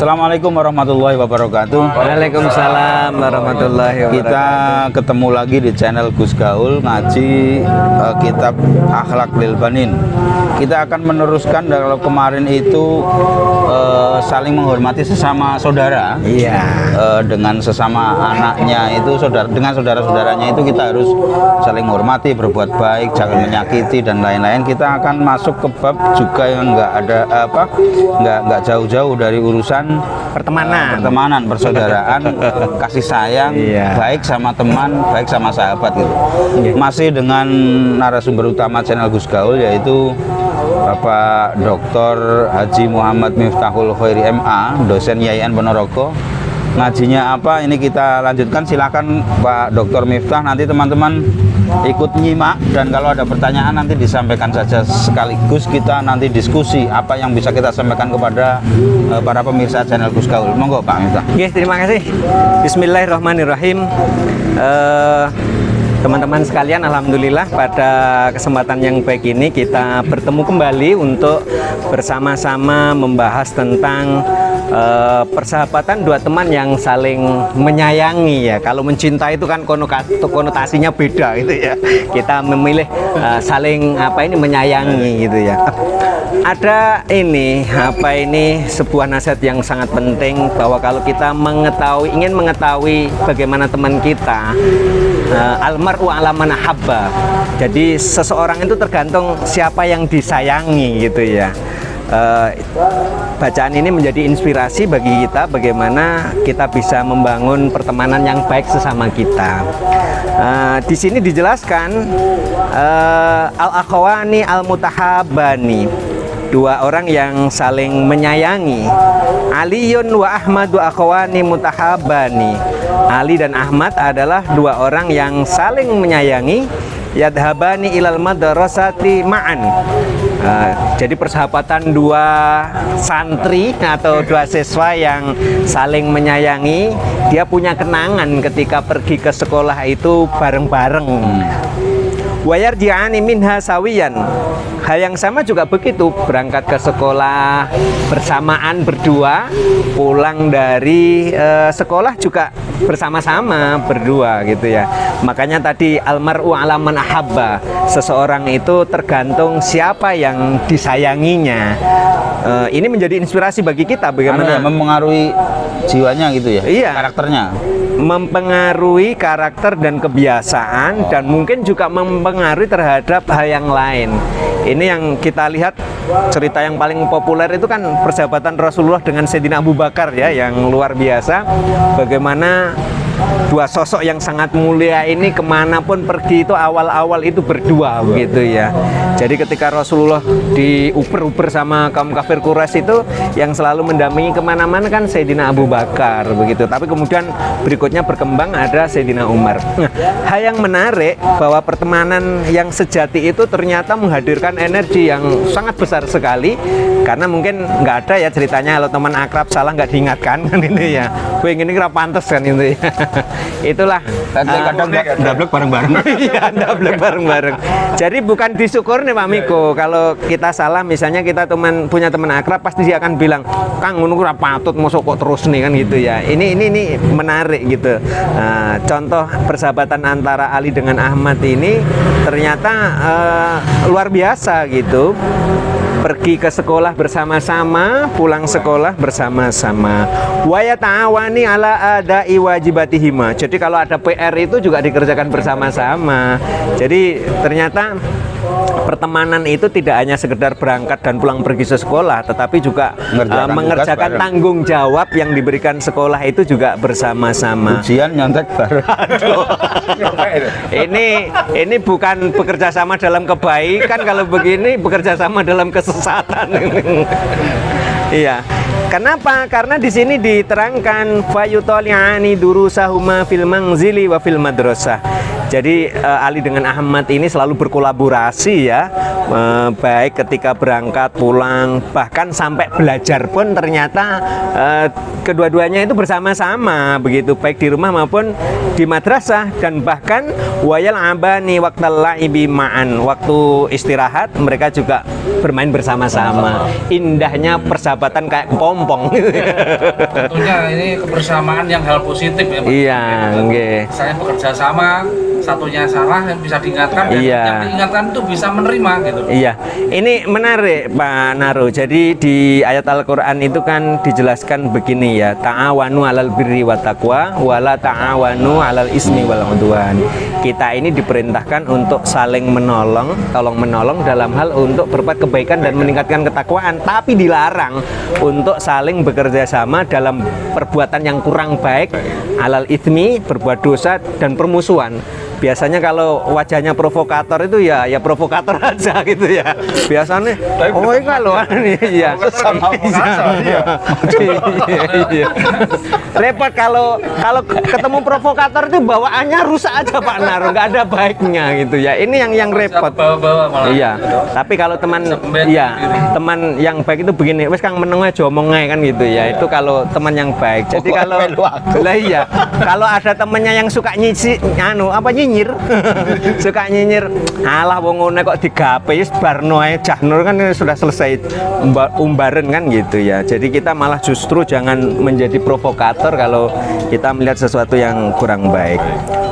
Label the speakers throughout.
Speaker 1: Assalamualaikum warahmatullahi wabarakatuh.
Speaker 2: Waalaikumsalam warahmatullahi wabarakatuh.
Speaker 1: Kita ketemu lagi di channel Gus Gaul ngaji kitab Akhlak lil Banin. Kita akan meneruskan kalau kemarin itu saling menghormati sesama saudara.
Speaker 2: Iya.
Speaker 1: Dengan sesama anaknya itu dengan saudara-saudaranya itu kita harus saling menghormati, berbuat baik, jangan menyakiti dan lain-lain. Kita akan masuk ke bab juga yang nggak jauh-jauh dari urusan pertemanan, persaudaraan, kasih sayang, baik sama teman, baik sama sahabat gitu. Masih dengan narasumber utama channel Gus Gaul, yaitu Bapak Dr. Haji Muhammad Miftahul Khairi MA, dosen YIN Ponorogo. Ngajinya apa? Ini kita lanjutkan. Silakan Pak Dr. Miftah, nanti teman-teman ikut nyimak, dan kalau ada pertanyaan nanti disampaikan saja, sekaligus kita nanti diskusi apa yang bisa kita sampaikan kepada para pemirsa channel Gus Gaul. Monggo Pak Miftah.
Speaker 2: Yes, terima kasih. Bismillahirrahmanirrahim. Teman-teman sekalian, alhamdulillah pada kesempatan yang baik ini kita bertemu kembali untuk bersama-sama membahas tentang persahabatan dua teman yang saling menyayangi ya. Kalau mencinta itu kan konotasinya beda gitu ya. Kita memilih saling menyayangi gitu ya. Ada sebuah nasihat yang sangat penting, bahwa kalau kita ingin mengetahui bagaimana teman kita, almar'u ala man habba. Jadi seseorang itu tergantung siapa yang disayangi gitu ya. Bacaan ini menjadi inspirasi bagi kita bagaimana kita bisa membangun pertemanan yang baik sesama kita. Di sini dijelaskan al-akhawani al-mutahabani, dua orang yang saling menyayangi. Aliyun wa Ahmadu akhawani mutahabani. Ali dan Ahmad adalah dua orang yang saling menyayangi. Yadhabani ilal madrasati ma'an. Jadi persahabatan dua santri atau dua siswa yang saling menyayangi, dia punya kenangan ketika pergi ke sekolah itu bareng-bareng. Wayarji'ani minha sawiyan. Hal yang sama juga begitu, berangkat ke sekolah bersamaan berdua, pulang dari sekolah juga bersama-sama berdua gitu ya. Makanya tadi almar'u ala man ahabba, seseorang itu tergantung siapa yang disayanginya. Ini menjadi inspirasi bagi kita bagaimana
Speaker 1: mempengaruhi jiwanya gitu ya.
Speaker 2: Iya.
Speaker 1: Karakternya
Speaker 2: Mempengaruhi karakter dan kebiasaan, dan mungkin juga mempengaruhi terhadap hal yang lain. Ini yang kita lihat, cerita yang paling populer itu kan persahabatan Rasulullah dengan Sayyidina Abu Bakar ya, yang luar biasa. Bagaimana dua sosok yang sangat mulia ini kemanapun pergi itu awal-awal itu berdua begitu ya. Jadi ketika Rasulullah diuper-uper sama kaum kafir Quraisy itu, yang selalu mendampingi kemana-mana kan Sayyidina Abu Bakar begitu. Tapi kemudian berikutnya berkembang ada Sayyidina Umar. Nah, hal yang menarik bahwa pertemanan yang sejati itu ternyata menghadirkan energi yang sangat besar sekali. Karena mungkin nggak ada ya ceritanya kalau teman akrab salah nggak diingatkan kan ini ya. Gue ini kira pantas kan itu ya. Itulah
Speaker 1: kadang dablek bareng-bareng.
Speaker 2: Iya, dablek bareng-bareng. Jadi bukan disyukur nih Pak Miko, kalau kita salah, misalnya kita punya teman akrab, pasti dia akan bilang, "Kang, ngono ora patut mosok kok terus nih," kan gitu ya. Ini menarik gitu. Contoh persahabatan antara Ali dengan Ahmad ini ternyata luar biasa gitu. Pergi ke sekolah bersama-sama, pulang sekolah bersama-sama. Wa yata'awani ala ada'i wajibatihima. Jadi kalau ada PR itu juga dikerjakan bersama-sama. Jadi ternyata pertemanan itu tidak hanya sekedar berangkat dan pulang pergi ke sekolah, tetapi juga mengerjakan tanggung jawab yang diberikan sekolah itu juga bersama-sama.
Speaker 1: Ujian nyontek bareng.
Speaker 2: Ini bukan bekerja sama dalam kebaikan, kalau begini bekerja sama dalam kesesatan. Iya. Kenapa? Karena di sini diterangkan fayutali'ani durusahuma fil manzili wa fil madrasah. Jadi Ali dengan Ahmad ini selalu berkolaborasi ya, baik ketika berangkat, pulang, bahkan sampai belajar pun ternyata kedua-duanya itu bersama-sama begitu, baik di rumah maupun di madrasah. Dan bahkan wayal abani waqtal laibi ma'an, waktu istirahat mereka juga bermain bersama-sama. Indahnya persahabatan kayak kepompong.
Speaker 3: Tentunya ini kebersamaan yang hal positif ya Pak.
Speaker 2: Iya, nggih.
Speaker 3: Saya bekerja sama, satunya salah yang bisa diingatkan, dan
Speaker 2: Iya.
Speaker 3: yang diingatkan itu bisa menerima gitu.
Speaker 2: Iya, ini menarik Pak Naro. Jadi di ayat Al-Quran itu kan dijelaskan begini ya, ta'awanu 'alal birri wa taqwa wala ta'awanu 'alal ismi wal 'udwan. Kita ini diperintahkan untuk saling menolong, tolong menolong dalam hal untuk berbuat kebaikan dan meningkatkan ketakwaan, tapi dilarang untuk saling bekerja sama dalam perbuatan yang kurang baik, alal ismi, berbuat dosa dan permusuhan. Biasanya kalau wajahnya provokator itu ya provokator aja gitu ya. Biasanya oh ini kalau iya. Iya. Repot kalau ketemu provokator itu bawaannya rusak aja Pak Naro, nggak ada baiknya gitu ya. Ini yang repot.
Speaker 3: Bawa-bawa malah.
Speaker 2: Iya. Tapi kalau teman teman yang baik itu begini, wes Kang meneng aja omong ae kan gitu ya. Itu kalau teman yang baik. Jadi kalau lah iya, kalau ada temannya yang suka nyisi nyinyir. Suka nyinyir, alah wong ngene kok digape wis barno ae Jahnur kan sudah selesai umbaran kan gitu ya. Jadi kita malah justru jangan menjadi provokator kalau kita melihat sesuatu yang kurang baik.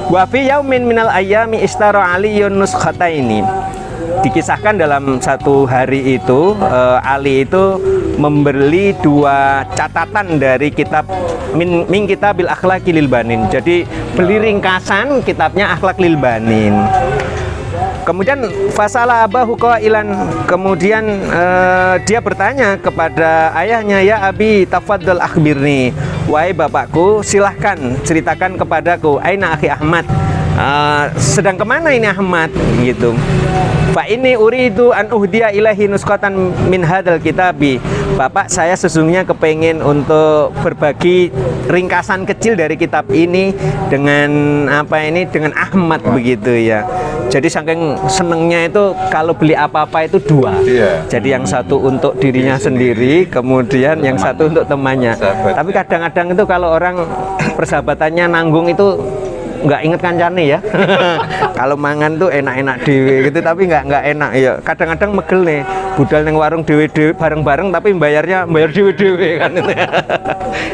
Speaker 2: Wa fi yaumin minal ayyami istara aliyun nuskhataini. Dikisahkan dalam satu hari itu Ali itu membeli 2 catatan dari kitab min kitabil akhlaqi lil banin. Jadi beli ringkasan kitabnya Akhlaq lil Banin. Kemudian fasala abahu qailan, kemudian dia bertanya kepada ayahnya, ya abi tafaddal akhbirni, wahai bapakku silahkan ceritakan kepadaku, aina akhi Ahmad, sedang kemana ini Ahmad gitu. Fa ini uridu an uhdiya ilahi nusqatan min hadal kitabi. Bapak, saya sesungguhnya kepengen untuk berbagi ringkasan kecil dari kitab ini dengan dengan Ahmad begitu ya. Jadi saking senengnya itu kalau beli apa-apa itu 2.
Speaker 1: Iya.
Speaker 2: Jadi yang satu untuk dirinya sendiri, kemudian yang satu untuk temannya. Tapi kadang-kadang itu kalau orang persahabatannya nanggung itu nggak inget kancane ya. Kalau mangan tuh enak-enak dewe gitu, tapi nggak enak ya. Kadang-kadang megel nih, budal neng warung dewe-dewe bareng-bareng, tapi bayar dewe-dewe kan.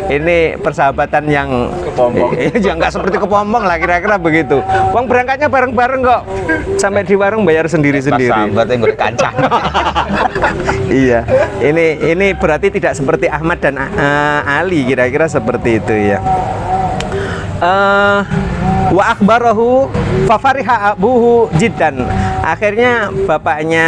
Speaker 2: Ini persahabatan yang kepompong. Ya nggak seperti kepompong lah, kira-kira begitu. Wong berangkatnya bareng-bareng kok, sampai di warung bayar sendiri-sendiri.
Speaker 1: Sahabat yang kancang.
Speaker 2: Iya, ini berarti tidak seperti Ahmad dan Ali, kira-kira seperti itu ya. Wa akhbarahu fafariha abuhu jiddan. Akhirnya bapaknya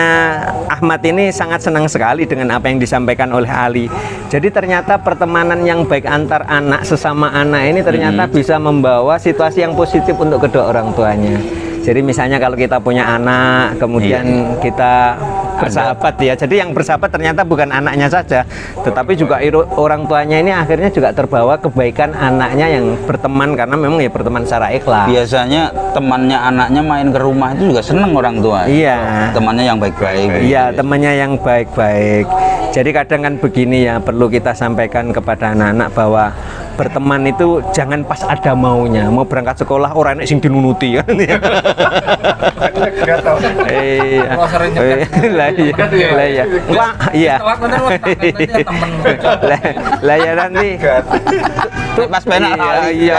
Speaker 2: Ahmad ini sangat senang sekali dengan apa yang disampaikan oleh Ali. Jadi ternyata pertemanan yang baik antar anak sesama anak ini ternyata bisa membawa situasi yang positif untuk kedua orang tuanya. Jadi misalnya kalau kita punya anak, kemudian kita bersahabat ya. Jadi yang bersahabat ternyata bukan anaknya saja, tetapi juga orang tuanya ini akhirnya juga terbawa kebaikan anaknya yang berteman, karena memang ya berteman secara ikhlas.
Speaker 1: Biasanya temannya anaknya main ke rumah itu juga seneng orang tua.
Speaker 2: Iya.
Speaker 1: Temannya yang baik-baik.
Speaker 2: Iya, temannya yang baik-baik. Jadi kadang kan begini ya, perlu kita sampaikan kepada anak-anak bahwa berteman itu jangan pas ada maunya. Mau berangkat sekolah orang enek sing dinunuti kan. Iya. Lah iya. Wah, iya. Lah ya nanti
Speaker 1: Pas penak lali.
Speaker 2: Iya.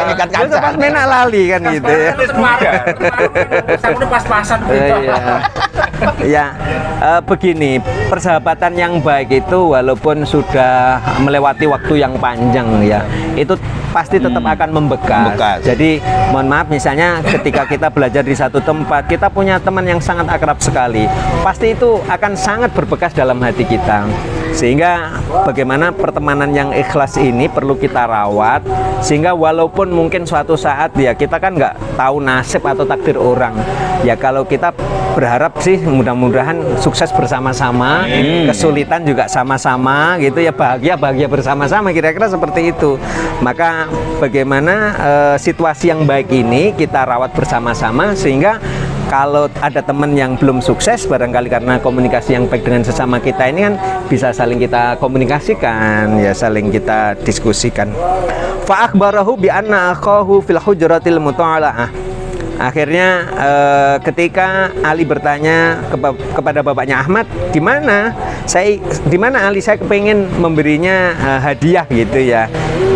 Speaker 2: Pas penak lali kan gitu ya.
Speaker 3: Saya udah pas-pasan gitu.
Speaker 2: Ya, begini, persahabatan yang baik itu walaupun sudah melewati waktu yang panjang ya, itu pasti tetap akan membekas. Jadi mohon maaf, misalnya ketika kita belajar di satu tempat, kita punya teman yang sangat akrab sekali, pasti itu akan sangat berbekas dalam hati kita. Sehingga bagaimana pertemanan yang ikhlas ini perlu kita rawat, sehingga walaupun mungkin suatu saat ya kita kan nggak tahu nasib atau takdir orang. Ya kalau kita berharap sih mudah-mudahan sukses bersama-sama, kesulitan juga sama-sama gitu ya, bahagia bersama-sama, kira-kira seperti itu. Maka bagaimana situasi yang baik ini kita rawat bersama-sama, sehingga kalau ada teman yang belum sukses barangkali karena komunikasi yang baik dengan sesama kita ini kan bisa saling kita komunikasikan, ya saling kita diskusikan. Fa akhbarahu bi anna akhahu fil hujratil muta'ala'ah. Akhirnya ketika Ali bertanya kepada bapaknya Ahmad, di mana Ali, saya kepengen memberinya hadiah gitu ya,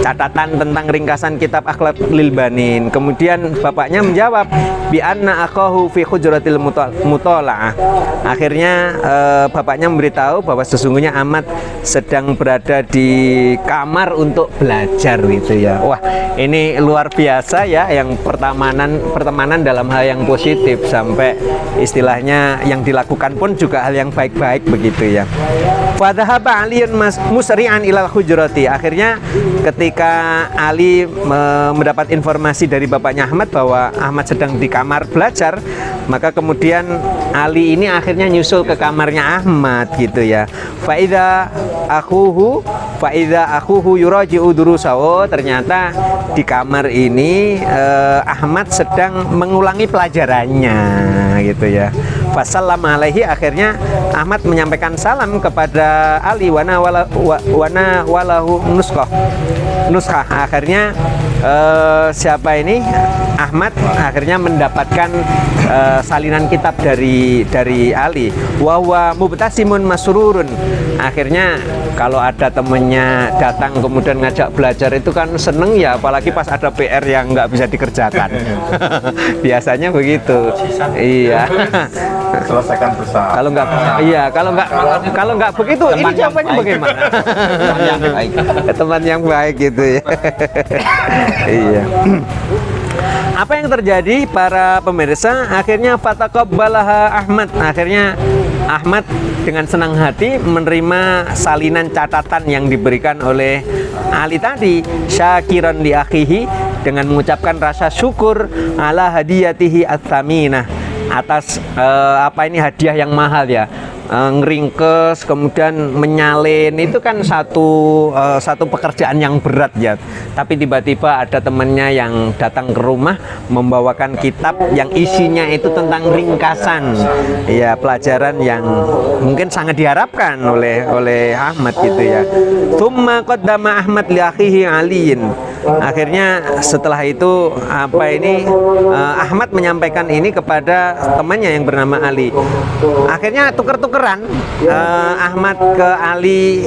Speaker 2: catatan tentang ringkasan kitab Akhlaq lil Banin. Kemudian bapaknya menjawab bi anna akahu fi hujratil mutalaah. Akhirnya bapaknya memberitahu bahwa sesungguhnya Ahmad sedang berada di kamar untuk belajar gitu ya. Wah, ini luar biasa ya, yang pertemanan dalam hal yang positif, sampai istilahnya yang dilakukan pun juga hal yang baik-baik begitu ya. Fadhahaba Aliun musri'an ilal hujrati. Akhirnya ketika Ali mendapat informasi dari bapaknya Ahmad bahwa Ahmad sedang di kamar belajar, maka kemudian Ali ini akhirnya nyusul ke kamarnya Ahmad gitu ya. Faida akhuhu yuraji'u durusahu. Ternyata di kamar ini Ahmad sedang mengulangi pelajarannya gitu ya. Fasallam alaihi. Akhirnya Ahmad menyampaikan salam kepada Ali, wana walahu nuskah. Akhirnya siapa ini, Ahmad akhirnya mendapatkan salinan kitab dari Ali. Wa huwa mubtasimun masrurun. Akhirnya kalau ada temennya datang kemudian ngajak belajar itu kan seneng ya, apalagi pas ada PR yang nggak bisa dikerjakan. Biasanya begitu. Iya.
Speaker 1: Selesaikan bersama.
Speaker 2: Kalau nggak begitu, ini jawabannya bagaimana?
Speaker 1: Teman yang baik.
Speaker 2: Teman yang baik gitu ya. Iya. Apa yang terjadi para pemirsa? Akhirnya fataqabbalaha Ahmad. Akhirnya Ahmad dengan senang hati menerima salinan catatan yang diberikan oleh Ali tadi, syakiran li akhihi, dengan mengucapkan rasa syukur ala hadiyatihi ats-tsaminah, atas hadiah yang mahal ya. Ngeringkes kemudian menyalin itu kan satu pekerjaan yang berat ya, tapi tiba-tiba ada temannya yang datang ke rumah membawakan kitab yang isinya itu tentang ringkasan ya, pelajaran yang mungkin sangat diharapkan oleh Ahmad gitu ya. Tsumma qaddama Ahmad li akhihi Aliin. Akhirnya setelah itu Ahmad menyampaikan ini kepada temannya yang bernama Ali. Akhirnya tuker-tukeran, Ahmad ke Ali,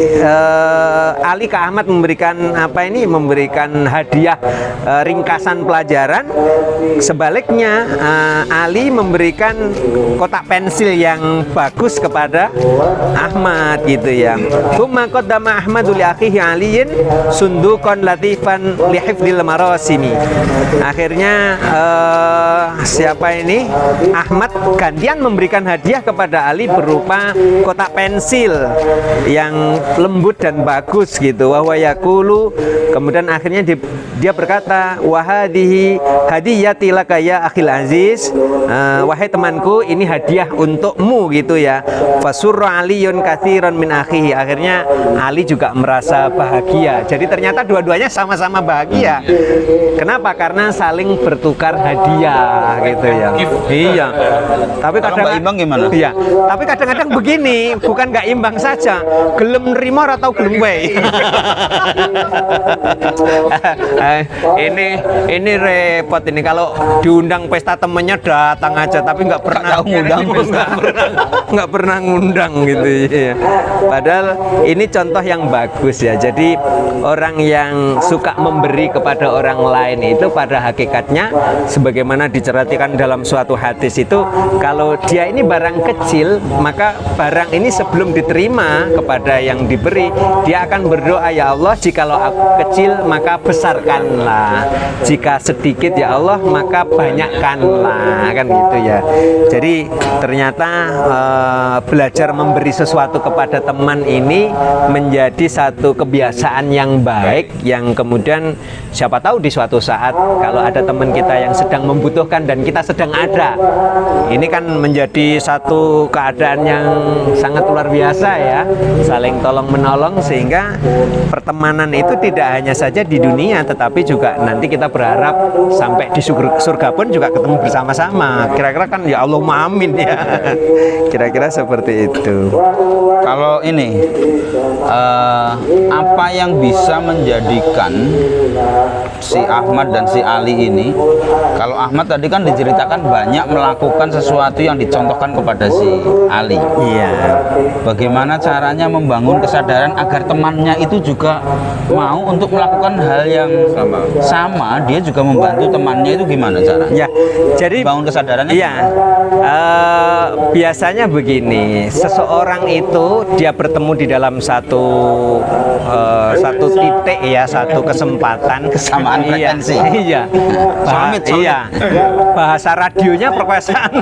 Speaker 2: Ali ke Ahmad memberikan hadiah ringkasan pelajaran. Sebaliknya Ali memberikan kotak pensil yang bagus kepada Ahmad gitu ya. Tsumma qaddama Ahmadu li akhihi Aliin sunduqan latifan lihifdil marasimi. Akhirnya Ahmad gantian memberikan hadiah kepada Ali berupa kotak pensil yang lembut dan bagus gitu. Wa yaqulu, kemudian akhirnya dia berkata, wa hadhihi hadiyati laka ya akhil aziz. Wahai temanku, ini hadiah untukmu gitu ya. Fasurra Aliyun katsiran min akhihi. Akhirnya Ali juga merasa bahagia. Jadi ternyata dua-duanya sama-sama bahagia. Kenapa? Karena saling bertukar hadiah gitu ya. Iya. Tapi kadang
Speaker 1: imbang gimana?
Speaker 2: Iya. Tapi kadang-kadang begini, bukan nggak imbang saja, gelem nerimo atau gelem wae. Ini repot ini, kalau diundang pesta temennya datang aja tapi nggak pernah ngundang pesta. Nggak pernah ngundang gitu ya. Padahal ini contoh yang bagus ya. Jadi orang yang suka memberi memberi kepada orang lain itu pada hakikatnya sebagaimana diceritakan dalam suatu hadis itu, kalau dia ini barang kecil, maka barang ini sebelum diterima kepada yang diberi, dia akan berdoa, ya Allah, jikalau aku kecil maka besarkanlah, jika sedikit ya Allah maka banyakkanlah, kan gitu ya. Jadi ternyata belajar memberi sesuatu kepada teman ini menjadi satu kebiasaan yang baik, yang kemudian siapa tahu di suatu saat kalau ada teman kita yang sedang membutuhkan dan kita sedang ada, ini kan menjadi satu keadaan yang sangat luar biasa ya, saling tolong menolong, sehingga pertemanan itu tidak hanya saja di dunia tetapi juga nanti kita berharap sampai di surga pun juga ketemu bersama-sama. Kira-kira kan ya Allah amin ya. Kira-kira seperti itu.
Speaker 1: Kalau ini apa yang bisa menjadikan si Ahmad dan si Ali ini, kalau Ahmad tadi kan diceritakan banyak melakukan sesuatu yang dicontohkan kepada si Ali.
Speaker 2: Iya.
Speaker 1: Bagaimana caranya membangun kesadaran agar temannya itu juga mau untuk melakukan hal yang sama, dia juga membantu temannya, itu gimana caranya?
Speaker 2: Ya, jadi
Speaker 1: bangun kesadarannya.
Speaker 2: Iya. Biasanya begini, seseorang itu dia bertemu di dalam satu titik ya, satu kesempatan,
Speaker 1: kesamaan frekuensi.
Speaker 2: Iya.
Speaker 1: Solid.
Speaker 2: Iya. Bahasa radionya perkosaan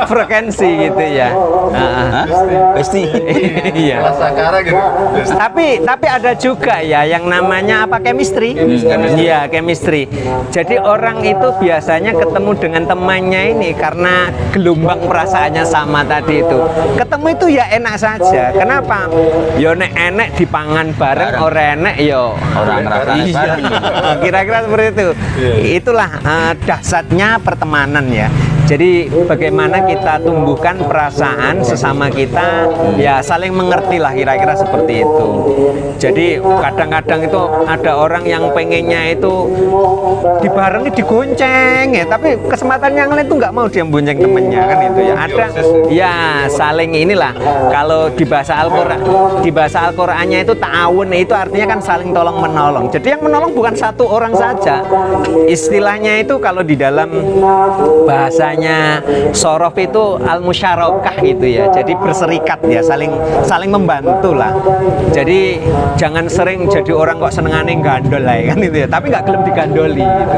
Speaker 2: frekuensi gitu ya.
Speaker 1: Pasti.
Speaker 2: Iya. Tapi ada juga ya yang namanya apa, chemistry. Iya, chemistry. Jadi orang itu biasanya ketemu dengan temannya ini karena gelombang perasaannya sama tadi itu. Ketemu itu ya enak saja. Kenapa? Yo nek enek dipangan bareng, ora enek yo
Speaker 1: orang ngerasani bareng.
Speaker 2: Kira-kira seperti itu. Itulah dahsyatnya pertemanan ya. Jadi bagaimana kita tumbuhkan perasaan sesama kita, ya saling mengerti lah, kira-kira seperti itu. Jadi kadang-kadang itu ada orang yang pengennya itu dibarengi, digonceng ya, tapi kesempatan yang lain itu nggak mau dia bonceng temennya, kan itu ya. Ada ya saling inilah. Kalau di bahasa Al-Qur'annya itu ta'awun, itu artinya kan saling tolong menolong. Jadi yang menolong bukan satu orang saja. Istilahnya itu kalau di dalam bahasanya sorof itu al-musyarakah gitu ya. Jadi berserikat ya, saling membantu lah. Jadi jangan sering jadi orang kok senengane gandol lah ya, kan itu ya. Tapi nggak gelem digandoli gitu.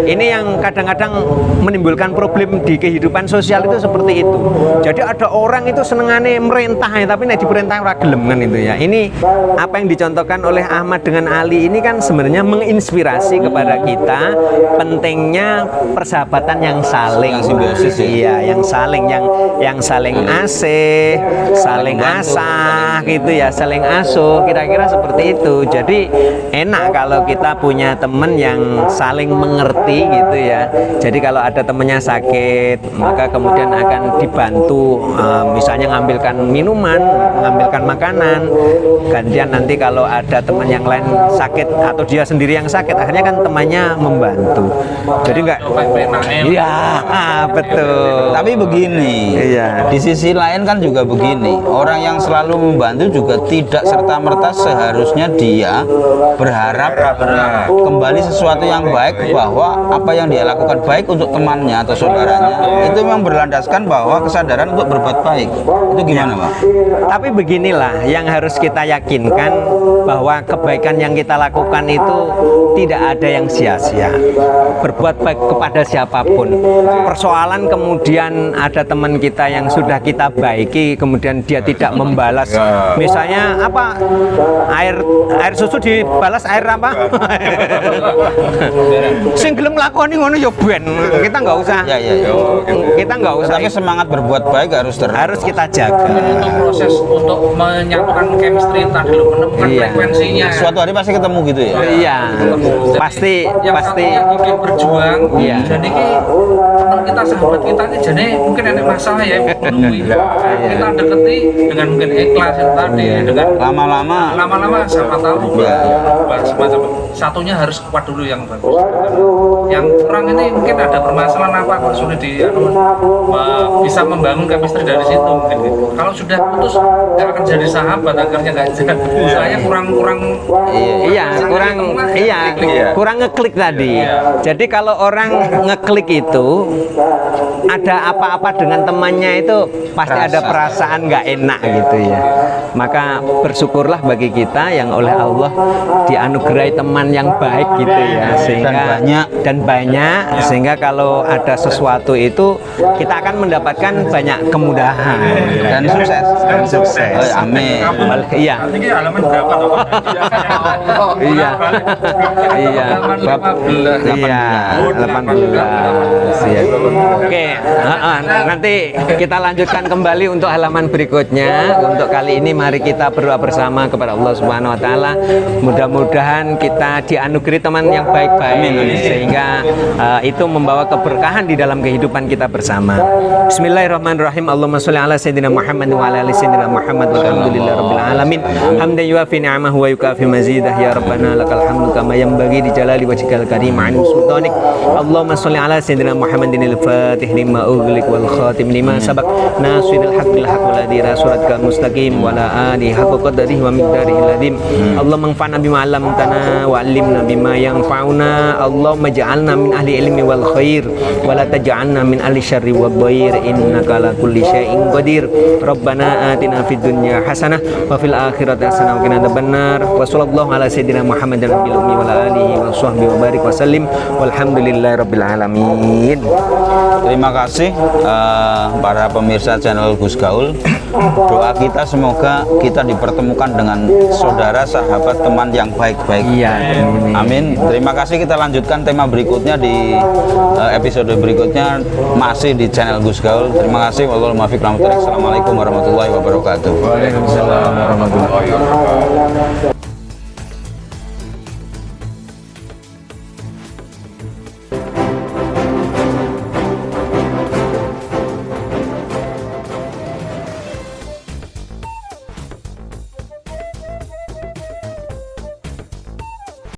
Speaker 2: Ini yang kadang-kadang menimbulkan problem di kehidupan sosial itu seperti itu. Jadi ada orang itu senengane merintah ya, tapi nek diperintah ora gelem, kan itu ya. Ini apa yang dicontohkan oleh Ahmad dengan Ali ini kan sebenarnya menginspirasi kepada kita pentingnya persahabatan yang saling.
Speaker 1: Simbiosis ya?
Speaker 2: Iya, yang saling asih, saling asah gitu ya, saling asuh, kira-kira seperti itu. Jadi enak kalau kita punya teman yang saling mengerti gitu ya. Jadi kalau ada temennya sakit, maka kemudian akan dibantu, misalnya ngambilkan minuman, mengambilkan makanan. Gantian nanti kalau ada teman yang lain sakit atau dia sendiri yang sakit, akhirnya kan temannya membantu. Jadi enggak, iya, betul.
Speaker 1: Tapi begini,
Speaker 2: iya.
Speaker 1: Di sisi lain kan juga begini, orang yang selalu membantu juga tidak serta-merta seharusnya dia berharap kembali sesuatu yang baik, bahwa apa yang dia lakukan baik untuk temannya atau saudaranya itu memang berlandaskan bahwa kesadaran untuk berbuat baik. Itu gimana, Pak?
Speaker 2: Tapi beginilah yang harus kita yakinkan, bahwa kebaikan yang kita lakukan itu tidak ada yang sia-sia. Berbuat baik kepada siapapun. Persoalan kemudian ada teman kita yang sudah kita baiki, kemudian dia tidak membalas. Misalnya apa? Air susu dibalas air apa? Sing gelem lakoni ngono ya ben. Kita nggak usah.
Speaker 1: Ya.
Speaker 2: Kita nggak usah.
Speaker 1: Tapi semangat berbuat baik harus
Speaker 2: kita jaga.
Speaker 3: Untuk proses untuk menyatukan chemistry tadi lo, menemukan frekuensinya.
Speaker 1: Suatu hari pasti ketemu gitu ya.
Speaker 2: Iya. Pasti
Speaker 3: yang berjuang.
Speaker 2: Iya.
Speaker 3: Jadi teman kita sahabat kita ini jadi mungkin ada masalah ya menunggu kita deketi dengan mungkin ikhlas itu tadi dengan lama-lama siapa tahu semacam satunya harus kuat dulu yang bagus. Yang kurang ini mungkin ada permasalahan apa kok sulit bisa membangun chemistry dari situ mungkin gitu. Kalau sudah putus nggak akan jadi sahabat, akhirnya nggak jadi. Saya kurang
Speaker 2: kurang ngeklik tadi. Jadi kalau orang ngeklik itu ada apa-apa dengan temannya itu pasti ada perasaan nggak enak gitu ya. Maka bersyukurlah bagi kita yang oleh Allah dianugerahi teman yang baik gitu ya, sehingga dan banyak sehingga kalau ada sesuatu itu kita akan mendapatkan banyak kemudahan
Speaker 1: dan sukses. Oh, amin.
Speaker 2: Iya.
Speaker 3: Ini halaman berapa toh?
Speaker 2: Iya. Iya.
Speaker 1: Bab 18.
Speaker 2: Iya, 18. Iya. Oke, nanti kita lanjutkan kembali untuk halaman berikutnya. Untuk kali ini mari kita berdoa bersama kepada Allah Subhanahu wa taala. Mudah-mudahan kita dianugerahi teman yang baik-baik sehingga itu membawa keberkahan di dalam kehidupan kita bersama. Bismillahirrahmanirrahim. Allahumma sholli ala sayyidina Muhammad wa ala ali sayyidina Muhammad walhamdulillahirabbil alamin. Hamdan yuafi ni'amahu wa yukafi mazidah ya rabbana lakal hamdu kama yanbaghi li jalali wajhikal karim an sultanik. Allahumma sholli ala sayyidina Muhammadinil fatih lima ughliq wal khatim lima sabaq nasiril haqqil haqq wal hadi suratkal mustaqim wa la ali haqqa qadrihi wa miqdarihi ladim. Allahumma anfa'na bima 'allamtana wa 'allimna bima yanfa'una. Allahumma ij'alna min ahli ilmi wal khair wa la taj'alna min ahli syarri wad dhair innaka ala kulli syai'in qadir. Rabbana atina fid dunya hasanah wa fil akhirati hasanah wa qina adzabannar. Wa sallallahu ala sayyidina Muhammadin nabiyil ummi wa ala alihi wa sahbihi wa barik wa sallim walhamdulillahirabbil alamin.
Speaker 1: Terima kasih para pemirsa channel Gus Gaul. Doa kita semoga kita dipertemukan dengan saudara, sahabat, teman yang baik-baik.
Speaker 2: Iya.
Speaker 1: Amin. Terima kasih. Kita lanjutkan tema berikutnya di episode berikutnya masih di channel Gus Gaul. Terima kasih. Assalamualaikum warahmatullahi wabarakatuh.
Speaker 4: Waalaikumsalam warahmatullahi wabarakatuh.